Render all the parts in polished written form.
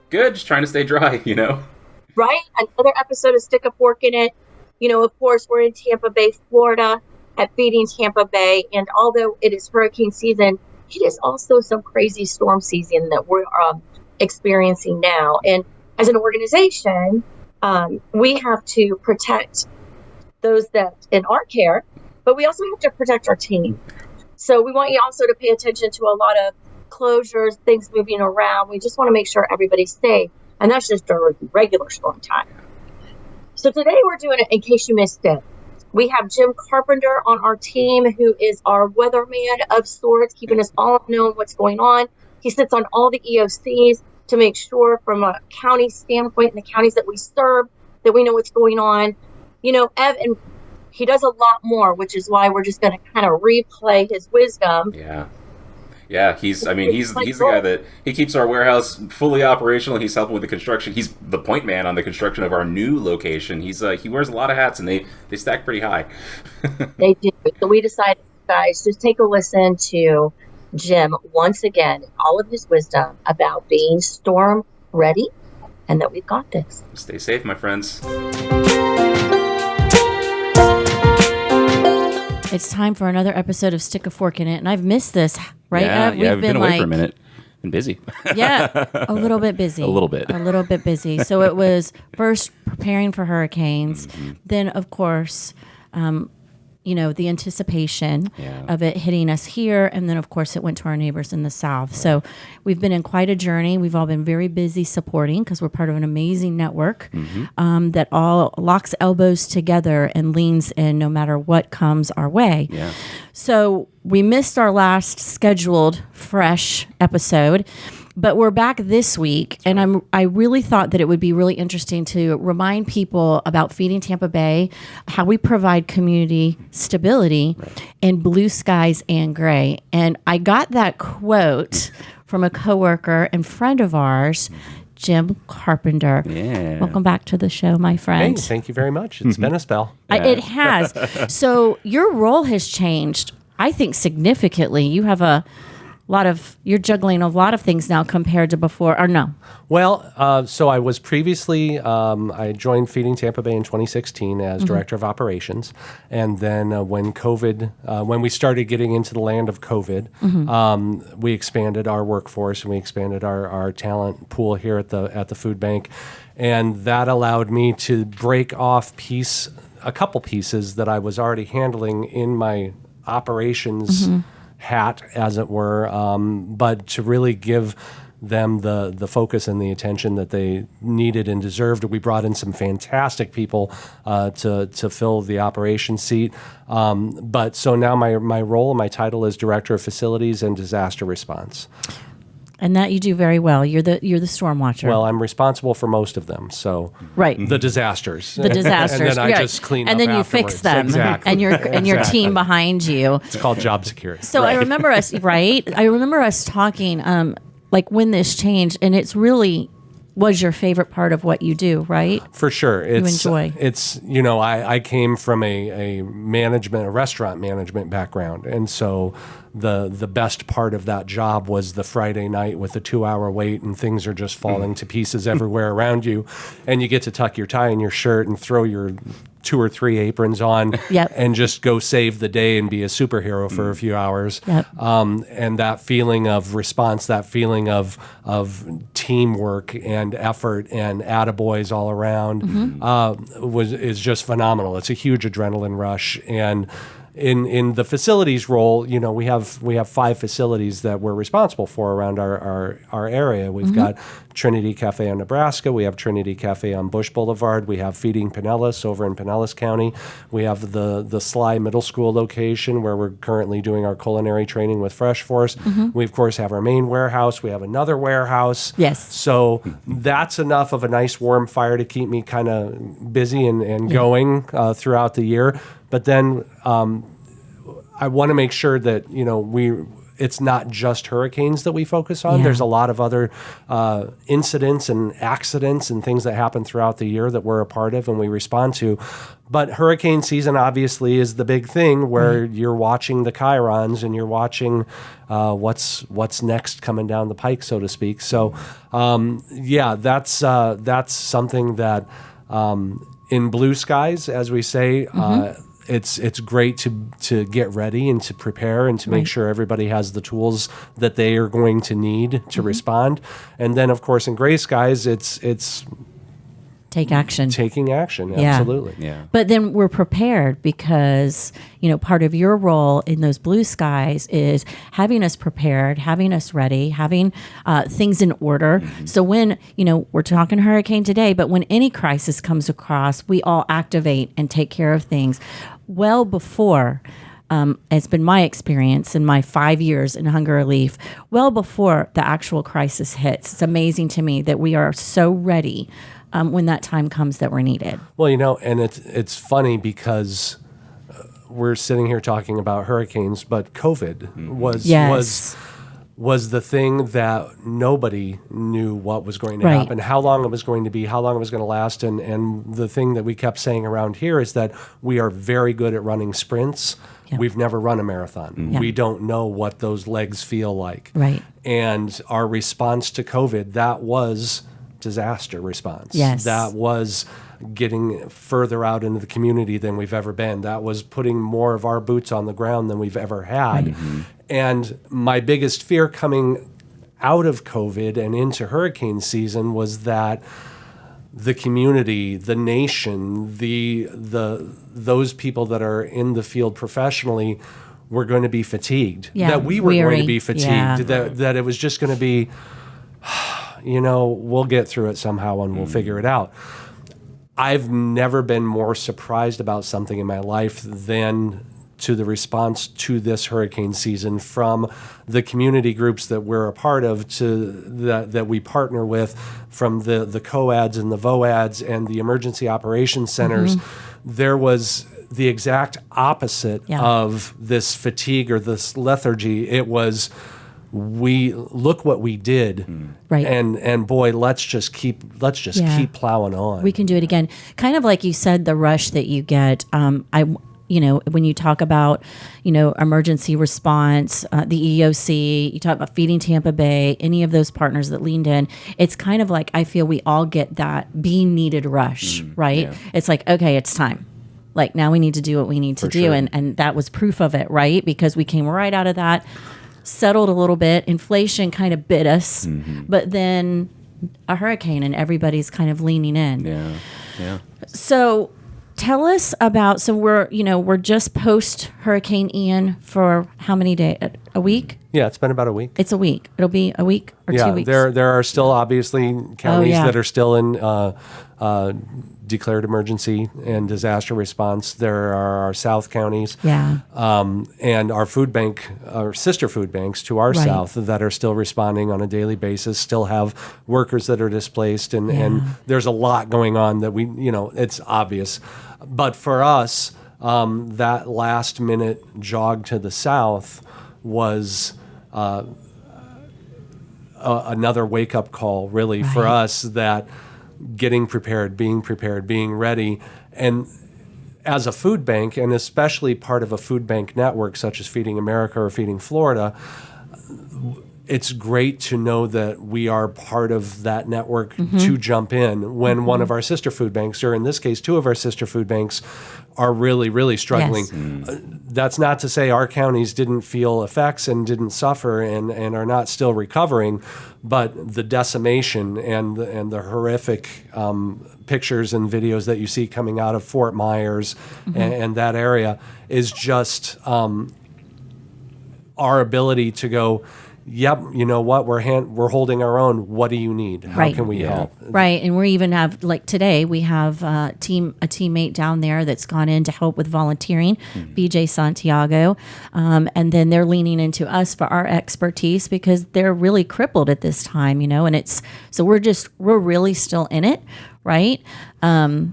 Good, just trying to stay dry, Right? Another episode of Stick a Fork in It. Of course, we're in Tampa Bay, Florida at Feeding Tampa Bay. And although it is hurricane season, it is also some crazy storm season that we're experiencing now. And as an organization, we have to protect those that in our care, but we also have to protect our team. So we want you also to pay attention to a lot of closures, things moving around. We just want to make sure everybody's safe. And that's just during regular storm time. So today we're doing it in case you missed it. We have Jim Carpenter on our team, who is our weatherman of sorts, keeping us all know what's going on. He sits on all the EOCs to make sure from a county standpoint, in the counties that we serve, that we know what's going on. Ev, and he does a lot more, which is why we're just going to kind of replay his wisdom. Yeah, he's the guy that he keeps our warehouse fully operational. He's helping with the construction. He's the point man on the construction of our new location. He wears a lot of hats, and they stack pretty high. They do. So we decided, guys, just take a listen to Jim once again, all of his wisdom about being storm ready, and that we've got this. Stay safe, my friends. It's time for another episode of Stick a Fork in It, and I've missed this, right? Yeah, We've been away for a minute. Been busy. Yeah, a little bit busy. A little bit busy. So it was first preparing for hurricanes, then of course, the anticipation of it hitting us here, and then of course it went to our neighbors in the south. So we've been in quite a journey. We've all been very busy supporting because we're part of an amazing network that all locks elbows together and leans in no matter what comes our way. Yeah. So we missed our last scheduled fresh episode, but we're back this week, and I really thought that it would be really interesting to remind people about Feeding Tampa Bay, how we provide community stability in blue skies and gray. And I got that quote from a coworker and friend of ours, Jim Carpenter. Yeah. Welcome back to the show, my friend. Hey, thank you very much. It's been a spell. It has. So your role has changed, I think, significantly. You have you're juggling a lot of things now compared to before, or no? Well, so I was previously, I joined Feeding Tampa Bay in 2016 as Director of Operations. And then when we started getting into the land of COVID, we expanded our workforce and we expanded our talent pool here at the food bank. And that allowed me to break off a couple pieces that I was already handling in my operations hat, as it were, but to really give them the focus and the attention that they needed and deserved. We brought in some fantastic people to fill the operations seat. But so now my role and my title is Director of Facilities and Disaster Response. And that you do very well. You're the storm watcher. Well, I'm responsible for most of them. So the disasters. The disasters. And then I just clean up and then you afterwards. fix them. Exactly. And your team behind you. It's called job security. So I remember us, I remember us talking like when this changed, and it's really was your favorite part of what you do, right? For sure. You enjoy. It's, I came from a restaurant management background. And so the best part of that job was the Friday night with the 2-hour wait and things are just falling to pieces everywhere around you. And you get to tuck your tie in your shirt and throw your 2 or 3 aprons on and just go save the day and be a superhero for a few hours. Yep. And that feeling of response, that feeling of teamwork and effort and attaboys all around is just phenomenal. It's a huge adrenaline rush. And in the facilities role, we have 5 facilities that we're responsible for around our area. We've got Trinity Cafe on Nebraska. We have Trinity Cafe on Bush Boulevard. We have Feeding Pinellas over in Pinellas County. We have the Sly Middle School location where we're currently doing our culinary training with Fresh Force. We, of course, have our main warehouse. We have another warehouse. Yes. So that's enough of a nice warm fire to keep me kind of busy and going throughout the year. But then I want to make sure that, it's not just hurricanes that we focus on. Yeah. There's a lot of other incidents and accidents and things that happen throughout the year that we're a part of and we respond to. But hurricane season obviously is the big thing where you're watching the chyrons and you're watching what's next coming down the pike, so to speak. So, that's something that in blue skies, as we say, it's great to get ready and to prepare and to make sure everybody has the tools that they are going to need to respond. And then, of course, in gray skies, it's Take action. taking action. Yeah. Absolutely. Yeah. But then we're prepared because, part of your role in those blue skies is having us prepared, having us ready, having things in order. So when, we're talking hurricane today, but when any crisis comes across, we all activate and take care of things well before. It's been my experience in my 5 years in hunger relief, well before the actual crisis hits. It's amazing to me that we are so ready when that time comes that we're needed. Well, and it's funny because we're sitting here talking about hurricanes, but COVID was the thing that nobody knew what was going to happen, how long it was going to be, how long it was going to last. And the thing that we kept saying around here is that we are very good at running sprints. Yeah. We've never run a marathon. Yeah. We don't know what those legs feel like. Right. And our response to COVID, that was disaster response. Yes. That was getting further out into the community than we've ever been. That was putting more of our boots on the ground than we've ever had. And my biggest fear coming out of COVID and into hurricane season was that the community, the nation, those people that are in the field professionally were going to be fatigued. Yeah, that we were going to be fatigued. Yeah. That it was just going to be, we'll get through it somehow and we'll figure it out. I've never been more surprised about something in my life than to the response to this hurricane season from the community groups that we're a part of, to that we partner with, from the COADs and the VOADs and the emergency operations centers. There was the exact opposite of this fatigue or this lethargy. It was, we look what we did, and boy, let's just keep plowing on. We can do it again. Kind of like you said, the rush that you get. When you talk about, emergency response, the EOC, you talk about Feeding Tampa Bay, any of those partners that leaned in, it's kind of like, I feel we all get that being needed rush, right? Yeah. It's like, okay, it's time. Like, now we need to do what we need to do. Sure. And that was proof of it, right? Because we came right out of that, settled a little bit, inflation kind of bit us, but then a hurricane and everybody's kind of leaning in. Yeah. So tell us about, we're just post Hurricane Ian for how many days? A week? Yeah, it's been about a week. It's a week. It'll be a week or 2 weeks. There are still obviously counties that are still in declared emergency and disaster response. There are our south counties, and our food bank, our sister food banks to our south that are still responding on a daily basis. Still have workers that are displaced, and there's a lot going on that it's obvious. But for us, that last minute jog to the south was another wake up call, really, for us, that getting prepared, being ready. And as a food bank, and especially part of a food bank network such as Feeding America or Feeding Florida, it's great to know that we are part of that network to jump in when one of our sister food banks, or in this case, two of our sister food banks, are really, really struggling. Yes. That's not to say our counties didn't feel effects and didn't suffer and are not still recovering, but the decimation and the horrific pictures and videos that you see coming out of Fort Myers and that area is just our ability to go, yep, you know what? We're holding our own. What do you need? How can we help? Right, and we even have, like today, we have a teammate down there that's gone in to help with volunteering, BJ Santiago, and then they're leaning into us for our expertise because they're really crippled at this time, and it's so we're really still in it, right? But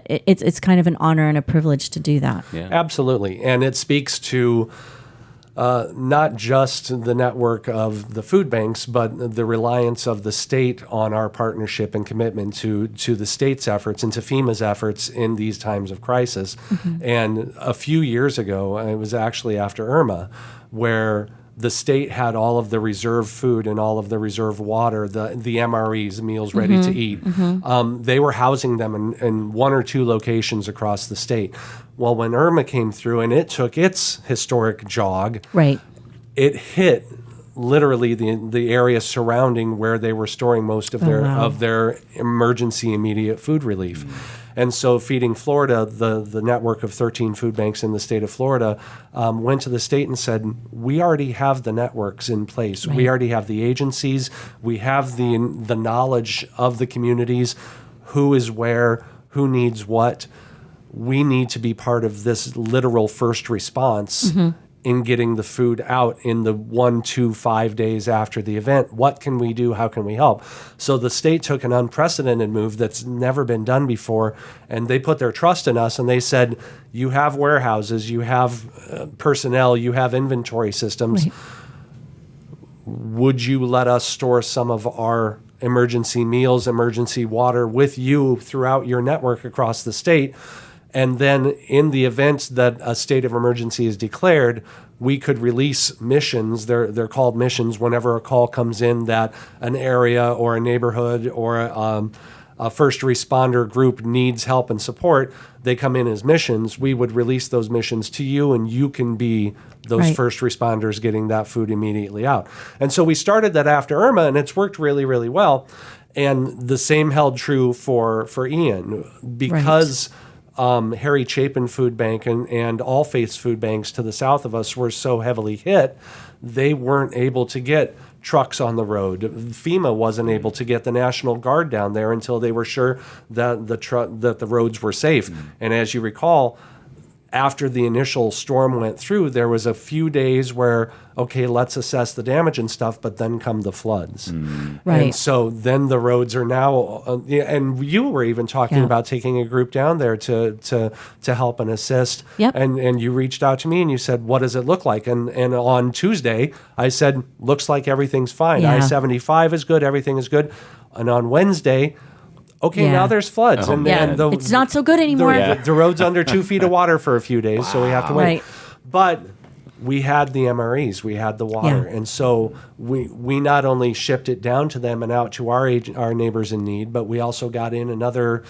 it's kind of an honor and a privilege to do that. Yeah. Absolutely, and it speaks to not just the network of the food banks, but the reliance of the state on our partnership and commitment to the state's efforts and to FEMA's efforts in these times of crisis. And a few years ago, it was actually after Irma, where the state had all of the reserve food and all of the reserve water, the MREs, meals ready to eat. They were housing them in one or two locations across the state. Well, when Irma came through and it took its historic jog, Right. it hit literally the area surrounding where they were storing most of their emergency immediate food relief. And so Feeding Florida, the network of 13 food banks in the state of Florida, went to the state and said, we already have the networks in place. Right. We already have the agencies. We have the knowledge of the communities, who is where, who needs what. We need to be part of this literal first response in getting the food out in the 1 to 5 days after the event. What can we do? How can we help? So the state took an unprecedented move that's never been done before, and they put their trust in us, and they said, you have warehouses, you have personnel, you have inventory systems. Right. Would you let us store some of our emergency meals, emergency water with you throughout your network across the state? And then in the event that a state of emergency is declared, we could release missions. They're called missions whenever a call comes in that an area or a neighborhood or a first responder group needs help and support. They come in as missions. We would release those missions to you, and you can be those Right. first responders getting that food immediately out. And so we started that after Irma, and it's worked really, really well. And the same held true for Ian, because Harry Chapin Food Bank and All Faiths Food Banks to the south of us were so heavily hit, they weren't able to get trucks on the road. FEMA wasn't able to get the National Guard down there until they were sure that the roads were safe. And as you recall, after the initial storm went through, there was a few days where, okay, let's assess the damage and stuff, but then come the floods. Right. And so then the roads are now, and you were even talking about taking a group down there to help and assist. Yep. And you reached out to me and you said, what does it look like? And on Tuesday, I said, looks like everything's fine. Yeah. I-75 is good, everything is good. And on Wednesday, okay, now there's floods. Oh, and man. It's not so good anymore. the road's under 2 feet of water for a few days, so we have to wait. Right. But we had the MREs, we had the water, Yeah. and so we not only shipped it down to them and out to our neighbors in need, but we also got in another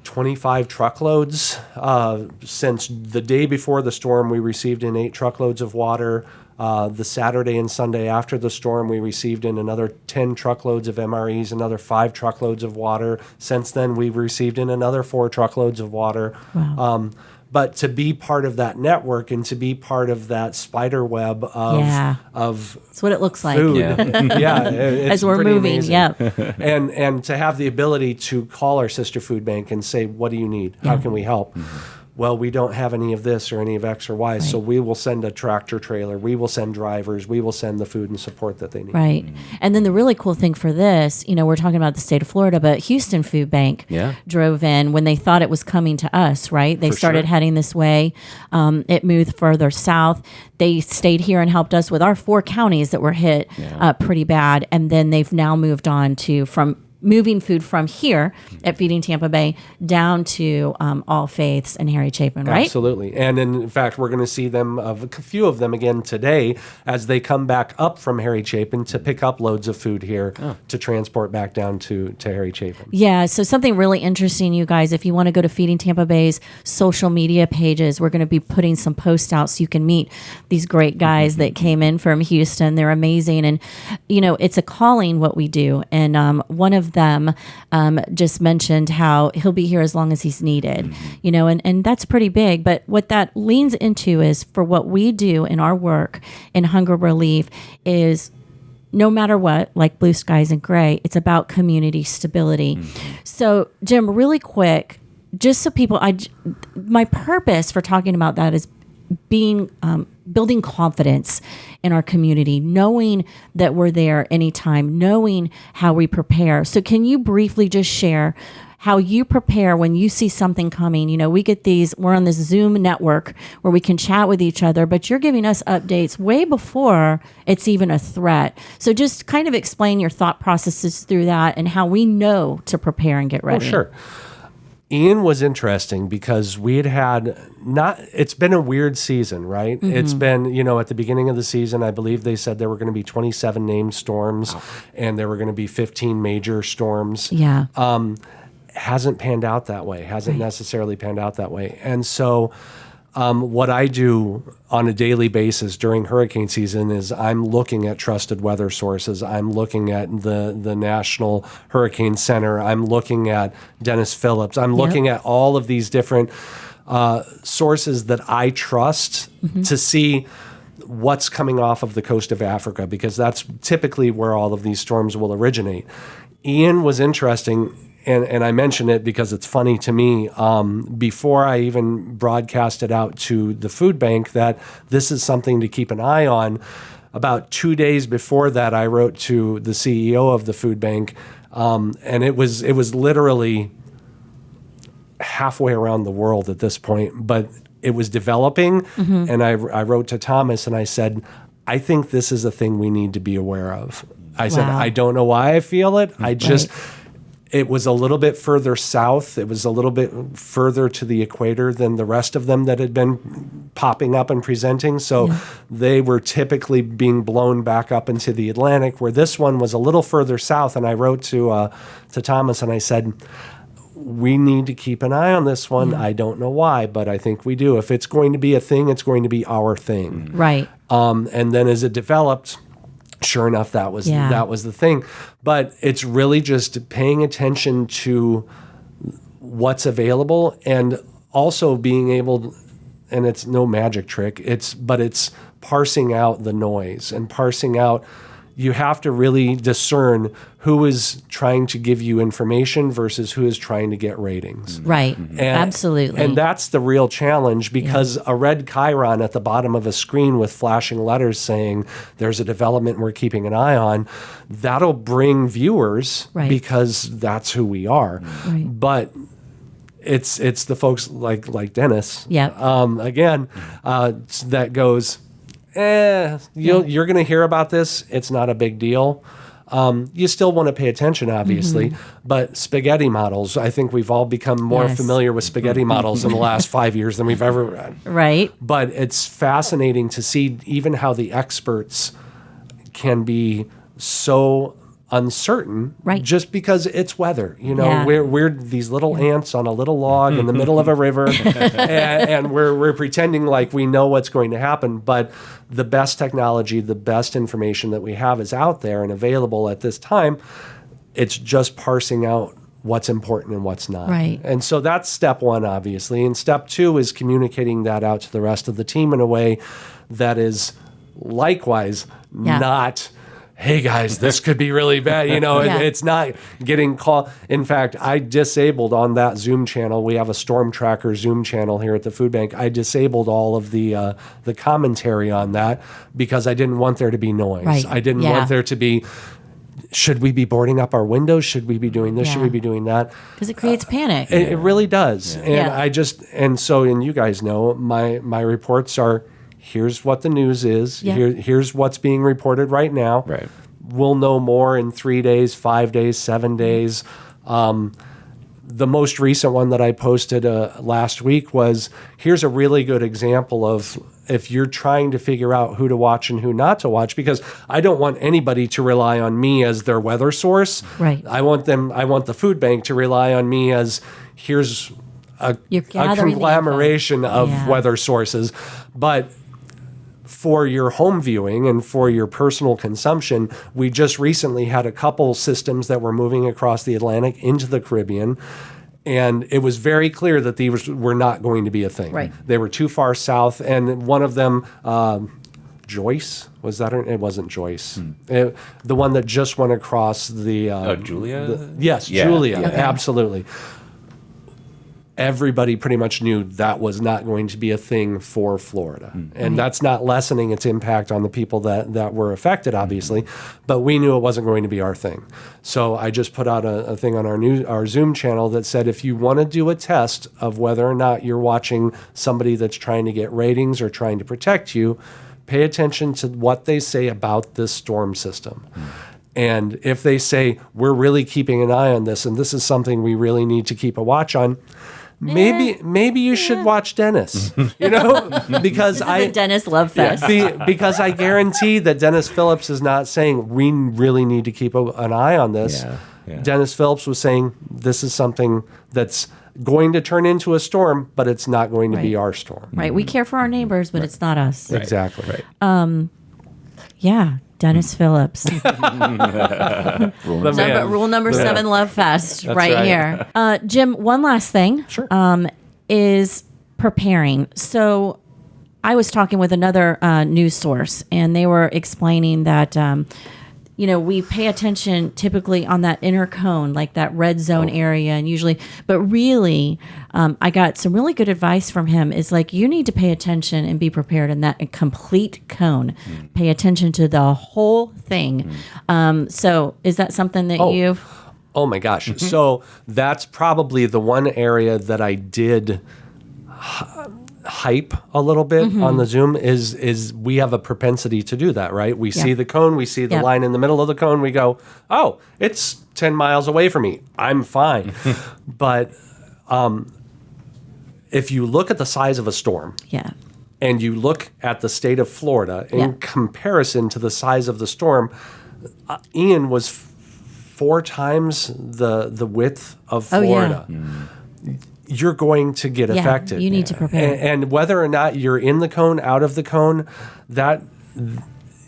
25 truckloads. Since the day before the storm, we received in 8 truckloads of water. The Saturday and Sunday after the storm, we received in another 10 truckloads of MREs, another 5 truckloads of water. Since then, we've received in another 4 truckloads of water. Wow. But to be part of that network and to be part of that spider web of That's what it looks like. food, Yeah. it's As we're pretty moving. amazing. Yep. And to have the ability to call our sister food bank and say, what do you need? How can we help? Well, we don't have any of this or any of X or Y, so we will send a tractor trailer, we will send drivers, we will send the food and support that they need. Right. And then the really cool thing for this, we're talking about the state of Florida, but Houston Food Bank drove in when they thought it was coming to us, right? They started heading this way. It moved further south. They stayed here and helped us with our 4 counties that were hit pretty bad. And then they've now moved on to moving food from here at Feeding Tampa Bay down to All Faiths and Harry Chapin, right? Absolutely. And in fact, we're going to see them, a few of them again today, as they come back up from Harry Chapin to pick up loads of food here to transport back down to Harry Chapin. Yeah, so something really interesting, you guys, if you want to go to Feeding Tampa Bay's social media pages, we're going to be putting some posts out so you can meet these great guys that came in from Houston. They're amazing. And, it's a calling what we do. And one of them just mentioned how he'll be here as long as he's needed, and that's pretty big. But what that leans into is for what we do in our work in hunger relief is no matter what, like blue skies and gray, it's about community stability. So, Jim, really quick, just so people, my purpose for talking about that is building confidence in our community, knowing that we're there anytime, knowing how we prepare. So can you briefly just share how you prepare when you see something coming. You know, we're on this Zoom network where we can chat with each other, but you're giving us updates way before it's even a threat. So just kind of explain your thought processes through that and how we know to prepare and get ready. Oh, sure. Ian was interesting because it's been a weird season, right? Mm-hmm. It's been, at the beginning of the season, I believe they said there were going to be 27 named storms and there were going to be 15 major storms. Yeah. Hasn't panned out that way, hasn't necessarily panned out that way. And so what I do on a daily basis during hurricane season is I'm looking at trusted weather sources. I'm looking at the National Hurricane Center. I'm looking at Dennis Phillips. I'm looking at all of these different sources that I trust to see what's coming off of the coast of Africa, because that's typically where all of these storms will originate. Ian was interesting. And I mention it because it's funny to me, before I even broadcast it out to the food bank that this is something to keep an eye on. About 2 days before that, I wrote to the CEO of the food bank, and it was literally halfway around the world at this point, but it was developing. And I wrote to Thomas and I said, I think this is a thing we need to be aware of. I said, I don't know why I feel it. It was a little bit further south. It was a little bit further to the equator than the rest of them that had been popping up and presenting. So they were typically being blown back up into the Atlantic, where this one was a little further south. And I wrote to Thomas and I said, we need to keep an eye on this one. I don't know why, but I think we do. If it's going to be a thing, it's going to be our thing. Right. And then as it developed, sure enough, that was the thing. But it's really just paying attention to what's available and also being able, and it's no magic trick, but it's parsing out the noise and parsing out. You have to really discern who is trying to give you information versus who is trying to get ratings. Right. Absolutely. And that's the real challenge, because a red chyron at the bottom of a screen with flashing letters saying there's a development we're keeping an eye on, that'll bring viewers because that's who we are. Right. But it's the folks like Dennis, that goes, you're going to hear about this. It's not a big deal. You still want to pay attention, obviously, but spaghetti models, I think we've all become more familiar with spaghetti models in the last 5 years than we've ever read. Right. But it's fascinating to see even how the experts can be so uncertain just because it's weather. We're these little ants on a little log in the middle of a river and we're pretending like we know what's going to happen, but the best technology, the best information that we have is out there and available at this time. It's just parsing out what's important and what's not. Right. And so that's step one, obviously. And step two is communicating that out to the rest of the team in a way that is likewise not, hey guys, this could be really bad. It's not getting called. In fact, I disabled on that Zoom channel. We have a storm tracker Zoom channel here at the food bank. I disabled all of the commentary on that because I didn't want there to be noise. Right. I didn't want there to be, should we be boarding up our windows? Should we be doing this? Should we be doing that? Because it creates panic. It really does. And and you guys know, my reports are, here's what the news is. Yeah. Here's what's being reported right now. Right. We'll know more in 3 days, 5 days, 7 days. The most recent one that I posted last week was, here's a really good example of if you're trying to figure out who to watch and who not to watch, because I don't want anybody to rely on me as their weather source. Right. I want the food bank to rely on me as, here's a conglomeration of weather sources. But for your home viewing and for your personal consumption, we just recently had a couple systems that were moving across the Atlantic into the Caribbean, and it was very clear that these were not going to be a thing. Right. They were too far south, and one of them, Joyce, was that her? It wasn't Joyce. The one that just went across the... Julia? Yes, Yeah. Julia, Okay. absolutely. everybody pretty much knew that was not going to be a thing for Florida. And that's not lessening its impact on the people that were affected, obviously, but we knew it wasn't going to be our thing. So I just put out a thing on our Zoom channel that said, if you want to do a test of whether or not you're watching somebody that's trying to get ratings or trying to protect you, pay attention to what they say about this storm system. And if they say, we're really keeping an eye on this, and this is something we really need to keep a watch on, maybe you should watch Dennis, because This is a Dennis love fest. because I guarantee that Dennis Phillips is not saying we really need to keep an eye on this. Yeah. Dennis Phillips was saying this is something that's going to turn into a storm, but it's not going to be our storm. Right. We care for our neighbors, but it's not us. Right. Exactly. Right. Yeah. Dennis Phillips. Man. Rule number 7, love fest, right, right. here. Jim, one last thing is preparing. So I was talking with another news source, and they were explaining that, we pay attention typically on that inner cone, like that red zone area, and usually, but really, I got some really good advice from him. Is like, you need to pay attention and be prepared in that complete cone. Pay attention to the whole thing. So is that something that you've... Oh my gosh. So that's probably the one area that I did hype a little bit on the Zoom is we have a propensity to do that, right? We see the cone, we see the line in the middle of the cone, we go, oh, it's 10 miles away from me. I'm fine. But if you look at the size of a storm and you look at the state of Florida in comparison to the size of the storm, Ian was 4 times the width of Florida. You're going to get affected. You need to prepare. And whether or not you're in the cone, out of the cone, that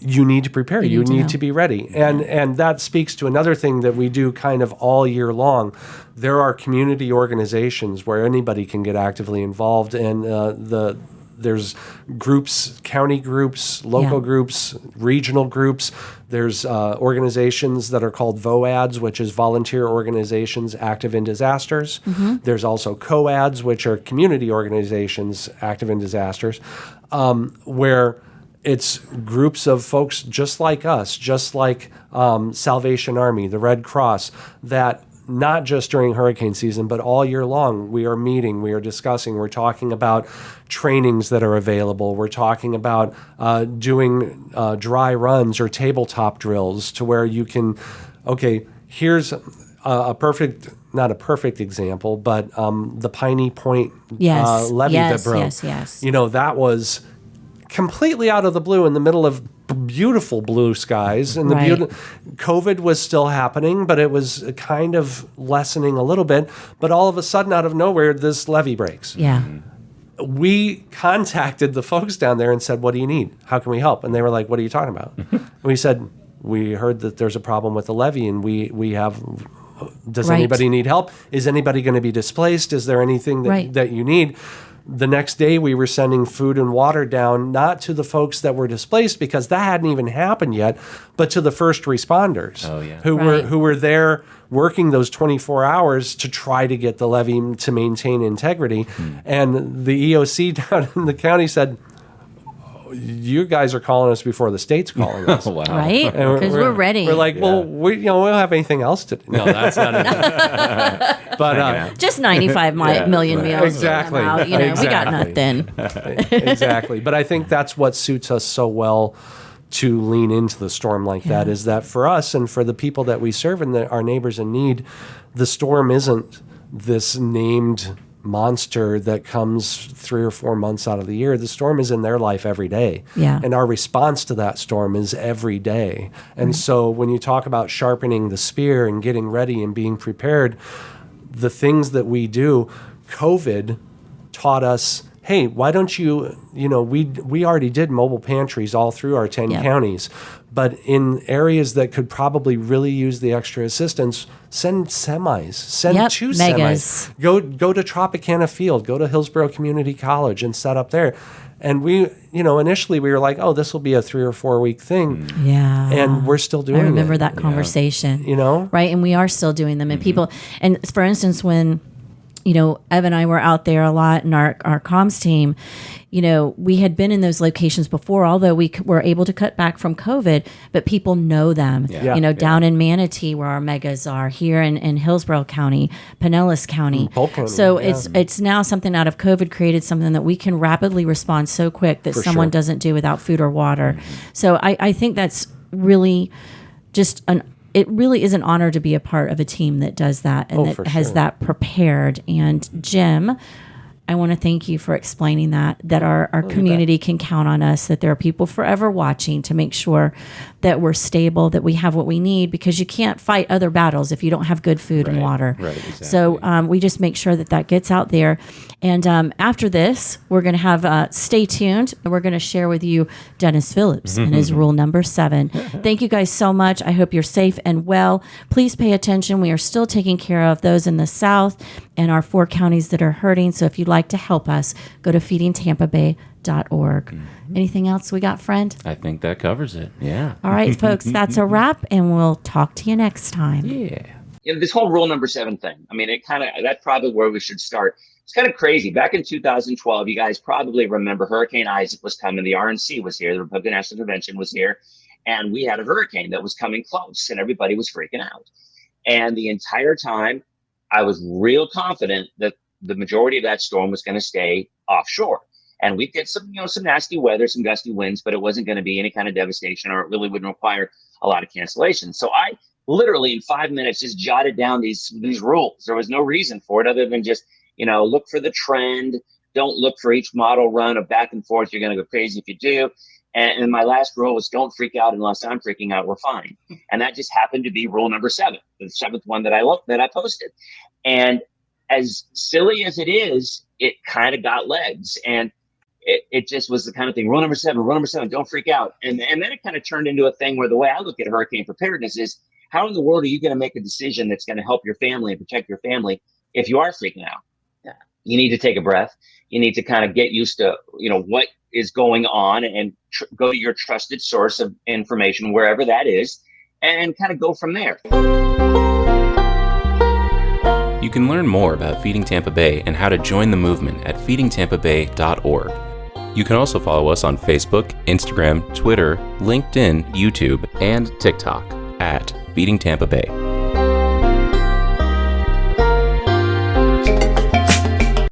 you need to prepare. You need to be ready. And that speaks to another thing that we do kind of all year long. There are community organizations where anybody can get actively involved, and there's groups, county groups, local groups, regional groups. There's organizations that are called VOADs, which is Volunteer Organizations Active in Disasters. There's also COADs, which are community organizations active in disasters, where it's groups of folks just like us, just like Salvation Army, the Red Cross, that not just during hurricane season, but all year long, we are meeting, we are discussing, we're talking about trainings that are available. We're talking about doing dry runs or tabletop drills to where you can, here's not a perfect example, but the Piney Point levee that broke. That was completely out of the blue in the middle of beautiful blue skies, and COVID was still happening, but it was kind of lessening a little bit. But all of a sudden, out of nowhere, this levee breaks. We contacted the folks down there and said, "What do you need? How can we help?" And they were like, "What are you talking about?" And we said, "We heard that there's a problem with the levee, and we have. Does anybody need help? Is anybody going to be displaced? Is there anything that you need?" The next day, we were sending food and water down, not to the folks that were displaced because that hadn't even happened yet, but to the first responders who were there working those 24 hours to try to get the levee to maintain integrity. And the EOC down in the county said, "You guys are calling us before the state's calling us." Wow. Right? Because we're ready. We're like, well, we don't have anything else to do. No, that's not enough. But just 95 million meals. Exactly. We got nothing. Exactly. But I think that's what suits us so well to lean into the storm like that, is that for us and for the people that we serve and our neighbors in need, the storm isn't this named monster that comes 3 or 4 months out of the year. The storm is in their life every day. And our response to that storm is every day. And so when you talk about sharpening the spear and getting ready and being prepared, the things that we do, COVID taught us, hey, why don't you, we already did mobile pantries all through our 10 counties, but in areas that could probably really use the extra assistance, send semis, send 2 semis. Go to Tropicana Field, go to Hillsborough Community College and set up there. And we, initially we were like, oh, this will be a 3 or 4 week thing. And we're still doing it. I remember that conversation. Right? And we are still doing them. And people, and for instance, when Ev and I were out there a lot, and our comms team, we had been in those locations before, although we were able to cut back from COVID, but people know them, down in Manatee where our megas are, here in Hillsborough County, Pinellas County. So it's now something out of COVID created something that we can rapidly respond so quick that someone doesn't do without food or water. So I think that's really it really is an honor to be a part of a team that does that and that has that prepared. And Jim, I want to thank you for explaining that our community can count on us, that there are people forever watching to make sure that we're stable, that we have what we need, because you can't fight other battles if you don't have good food and water. Right, exactly. So we just make sure that gets out there. And after this, we're going to have, stay tuned, and we're going to share with you Dennis Phillips and his rule number 7. Thank you guys so much. I hope you're safe and well. Please pay attention. We are still taking care of those in the South and our 4 counties that are hurting. So if you'd like to help us, go to feedingtampabay.org. Anything else we got, friend? I think that covers it. Yeah. All right, folks, that's a wrap, and we'll talk to you next time. Yeah. This whole rule number 7 thing, I mean, that's probably where we should start. It's kind of crazy. Back in 2012, you guys probably remember Hurricane Isaac was coming. The RNC was here. The Republican National Convention was here. And we had a hurricane that was coming close, and everybody was freaking out. And the entire time, I was real confident that the majority of that storm was going to stay offshore. And we'd get some nasty weather, some gusty winds, but it wasn't going to be any kind of devastation, or it really wouldn't require a lot of cancellations. So I literally in 5 minutes just jotted down these rules. There was no reason for it other than just, look for the trend. Don't look for each model run of back and forth. You're going to go crazy if you do. And my last rule was don't freak out unless I'm freaking out. We're fine. And that just happened to be rule number 7, the 7th one that I posted. And as silly as it is, it kind of got legs. And it just was the kind of thing, rule number 7, don't freak out. And then it kind of turned into a thing where the way I look at hurricane preparedness is, how in the world are you going to make a decision that's going to help your family and protect your family if you are freaking out? You need to take a breath. You need to kind of get used to, what is going on, and go to your trusted source of information, wherever that is, and kind of go from there. You can learn more about Feeding Tampa Bay and how to join the movement at feedingtampabay.org. You can also follow us on Facebook, Instagram, Twitter, LinkedIn, YouTube, and TikTok at Feeding Tampa Bay.